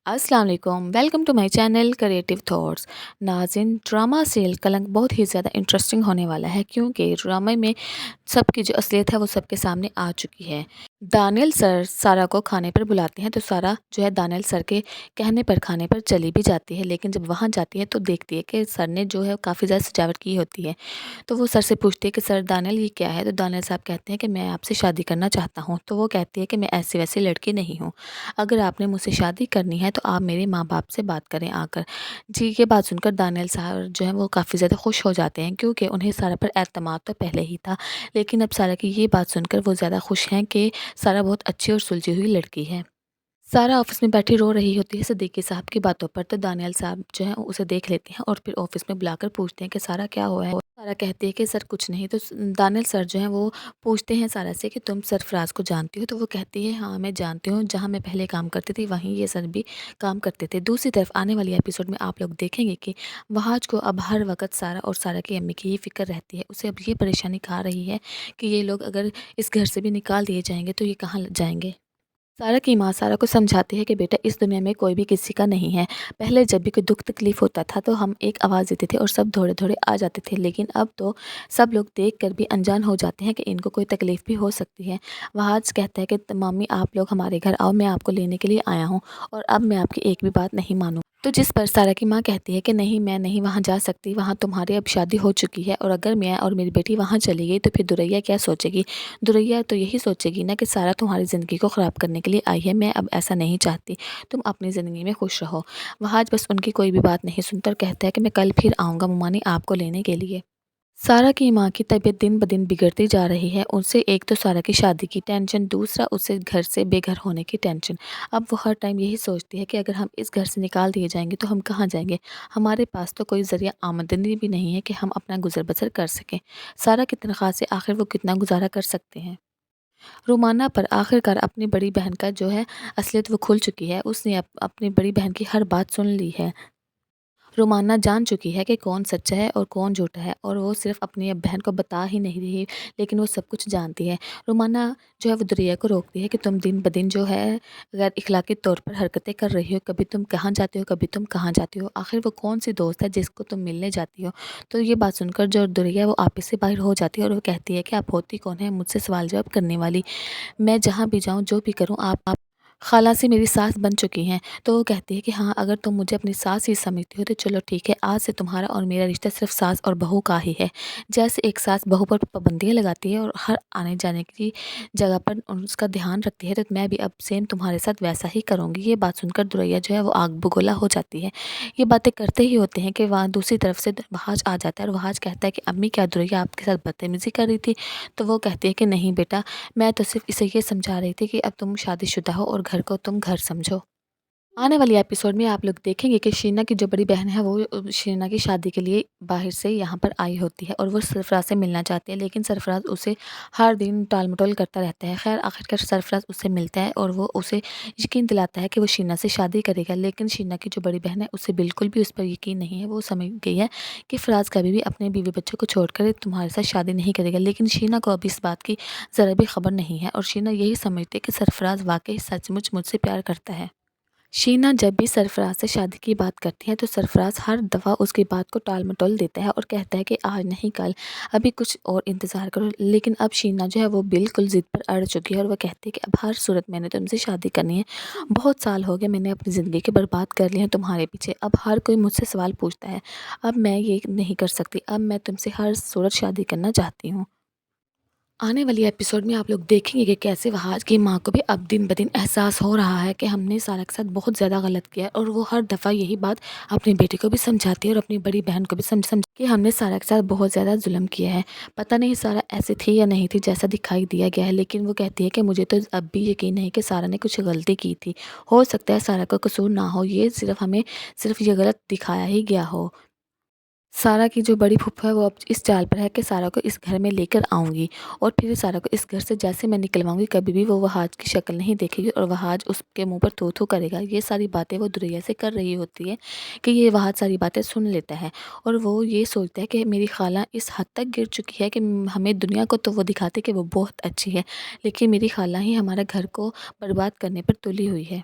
अस्सलाम वालेकुम, welcome to my channel creative thoughts. नाज़रीन, ड्रामा सीरियल कलंक बहुत ही ज़्यादा इंटरेस्टिंग होने वाला है क्योंकि ड्रामे में सबकी जो असलियत है वो सबके सामने आ चुकी है। दानियल सर सारा को खाने पर बुलाते हैं तो सारा जो है दानियल सर के कहने पर खाने पर चली भी जाती है, लेकिन जब वहाँ जाती है तो देखती है कि सर ने जो है काफ़ी ज़्यादा सजावट की होती है। तो वो सर से पूछती है कि सर दानियल ये क्या है? तो दानियल साहब कहते हैं कि मैं आपसे शादी करना चाहता हूँ। तो वो कहती है कि मैं ऐसी वैसी लड़की नहीं हूँ। अगर आपने मुझसे शादी करनी है तो आप मेरे माँ-बाप से बात करें आकर। जी, ये बात सुनकर दानियल साहब जो हैं वो काफ़ी ज़्यादा खुश हो जाते हैं क्योंकि उन्हें सारा पर एतमाद तो पहले ही था। लेकिन अब सारा की ये बात सुनकर वो ज़्यादा खुश हैं कि सारा बहुत अच्छी और सुलझी हुई लड़की है। सारा ऑफिस में बैठी रो रही होती है सिद्दीकी साहब की बातों पर, तो दानियल साहब जो हैं उसे देख लेते हैं और फिर ऑफिस में बुलाकर पूछते हैं कि सारा क्या हुआ है? सारा कहती है कि सर कुछ नहीं। तो दानियल सर जो हैं वो पूछते हैं सारा से कि तुम सरफराज को जानती हो? तो वो कहती है हाँ मैं जानती हूँ, जहाँ मैं पहले काम करती थी वहीं ये सर भी काम करते थे। दूसरी तरफ आने वाली एपिसोड में आप लोग देखेंगे कि वहाज को अब हर वक्त सारा और सारा की अम्मी की ही फिक्र रहती है। उसे अब ये परेशानी खा रही है कि ये लोग अगर इस घर से भी निकाल दिए जाएंगे तो ये कहाँ जाएंगे। सारा की माँ सारा को समझाती है कि बेटा इस दुनिया में कोई भी किसी का नहीं है। पहले जब भी कोई दुख तकलीफ होता था तो हम एक आवाज़ देते थे और सब दौड़े-दौड़े आ जाते थे, लेकिन अब तो सब लोग देख कर भी अनजान हो जाते हैं कि इनको कोई तकलीफ भी हो सकती है। वहाज कहता है कि मम्मी आप लोग हमारे घर आओ, मैं आपको लेने के लिए आया हूँ और अब मैं आपकी एक भी बात नहीं मानूँ। तो जिस पर सारा की माँ कहती है कि नहीं मैं नहीं वहाँ जा सकती, वहाँ तुम्हारी अब शादी हो चुकी है और अगर मैं और मेरी बेटी वहाँ चली गई तो फिर दुरैया क्या सोचेगी? दुरैया तो यही सोचेगी ना कि सारा तुम्हारी ज़िंदगी को ख़राब करने के लिए आई है। मैं अब ऐसा नहीं चाहती, तुम अपनी ज़िंदगी में खुश रहो। वहाज बस उनकी कोई भी बात नहीं सुनता और कहता है कि मैं कल फिर आऊँगा मुमानी आपको लेने के लिए। सारा की माँ की तबीयत दिन ब दिन बिगड़ती जा रही है। उनसे एक तो सारा की शादी की टेंशन, दूसरा उसे घर से बेघर होने की टेंशन। अब वो हर टाइम यही सोचती है कि अगर हम इस घर से निकाल दिए जाएँगे तो हम कहाँ जाएँगे? हमारे पास तो कोई ज़रिया आमदनी भी नहीं है कि हम अपना गुज़र-बसर कर सकें। सारा की तनख्वाह से आखिर वो कितना गुज़ारा कर सकते हैं? रोमाना पर आखिरकार अपनी बड़ी बहन का जो है असलियत वो खुल चुकी है। उसने अपनी बड़ी बहन की हर बात सुन ली है। रोमाना जान चुकी है कि कौन सच्चा है और कौन झूठा है और वो सिर्फ़ अपनी बहन को बता ही नहीं रही, लेकिन वो सब कुछ जानती है। रोमाना जो है वो दुरिया को रोकती है कि तुम दिन-ब-दिन जो है गैर इख़लाक़ी तौर पर हरकतें कर रही हो। कभी तुम कहाँ जाती हो, कभी तुम कहाँ जाती हो। आख़िर वो कौन-सी दोस्त है जिसको तुम मिलने जाती हो? तो ये बात सुनकर जो दुरिया है वो आपस से बाहर हो जाती है और वो कहती है कि आप होती कौन है मुझसे सवाल-जवाब करने वाली? मैं जहाँ भी जाऊँ, जो भी करूँ आप खाला से मेरी सास बन चुकी हैं। तो वो कहती है कि हाँ, अगर तुम मुझे अपनी सास ही समझती हो तो चलो ठीक है, आज से तुम्हारा और मेरा रिश्ता सिर्फ़ सास और बहू का ही है। जैसे एक सास बहू पर पाबंदियाँ लगाती है और हर आने-जाने की जगह पर उसका ध्यान रखती है, तो मैं भी अब सेम तुम्हारे साथ वैसा ही करूँगी। ये बात सुनकर दुरैया जो है वो आग बगोला हो जाती है। ये बातें करते ही होते हैं कि वहाँ दूसरी तरफ से वहाज आ जाता है और वहाज कहता है कि अम्मी क्या दुरैया आपके साथ बदतमीज़ी कर रही थी? तो वो कहती है कि नहीं बेटा, मैं तो सिर्फ़ इसे ये समझा रही थी कि अब तुम शादीशुदा हो और घर को तुम घर समझो। आने वाली एपिसोड में आप लोग देखेंगे कि शीना की जो बड़ी बहन है वो शीना की शादी के लिए बाहर से यहाँ पर आई होती है और वो सरफराज से मिलना चाहती है, लेकिन सरफराज उसे हर दिन टाल-मटोल करता रहता है। खैर आखिरकार सरफराज उससे मिलता है और वो उसे यकीन दिलाता है कि वो शीना से शादी करेगा, लेकिन शीना की जो बड़ी बहन है उसे बिल्कुल भी उस पर यकीन नहीं है। वो समझ गई है कि फराज कभी भी अपने बीवी बच्चों को छोड़कर तुम्हारे साथ शादी नहीं करेगा, लेकिन शीना को अभी इस बात की ज़रा भी खबर नहीं है और शीना यही समझती है कि सरफराज वाक़ई सचमुच मुझसे प्यार करता है। शीना जब भी सरफराज से शादी की बात करती है तो सरफराज हर दफ़ा उसकी बात को टाल-मटोल देता है और कहता है कि आज नहीं कल, अभी कुछ और इंतज़ार करो। लेकिन अब शीना जो है वो बिल्कुल ज़िद पर अड़ चुकी है और वो कहती है कि अब हर सूरत मैंने तुमसे शादी करनी है। बहुत साल हो गए मैंने अपनी ज़िंदगी के बर्बाद कर लिए हैं तुम्हारे पीछे। अब हर कोई मुझसे सवाल पूछता है। अब मैं ये नहीं कर सकती। अब मैं तुमसे हर सूरत शादी करना चाहती हूँ। आने वाली एपिसोड में आप लोग देखेंगे कि कैसे वहाज की माँ को भी अब दिन-ब-दिन एहसास हो रहा है कि हमने सारा के साथ बहुत ज़्यादा गलत किया है और वो हर दफ़ा यही बात अपनी बेटी को भी समझाती है और अपनी बड़ी बहन को भी समझ कि हमने सारा के साथ बहुत ज़्यादा जुल्म किया है। पता नहीं सारा ऐसी थी या नहीं थी जैसा दिखाई दिया गया है, लेकिन वो कहती है कि मुझे तो अब भी यकीन नहीं कि सारा ने कुछ गलती की थी। हो सकता है सारा का कसूर ना हो, ये सिर्फ़ हमें सिर्फ़ ये गलत दिखाया ही गया हो। सारा की जो बड़ी फूफा है वो अब इस चाल पर है कि सारा को इस घर में लेकर आऊँगी और फिर सारा को इस घर से जैसे मैं निकलवाऊँगी कभी भी वो वहाज की शक्ल नहीं देखेगी और वहाज उसके मुँह पर थू-थू करेगा। ये सारी बातें वो दुरैया से कर रही होती है कि ये वहाज सारी बातें सुन लेता है और वो ये सोचता है कि मेरी खाला इस हद तक गिर चुकी है कि हमें दुनिया को तो वो दिखाती है कि वो बहुत अच्छी है, लेकिन मेरी खाला ही हमारे घर को बर्बाद करने पर तुली हुई है।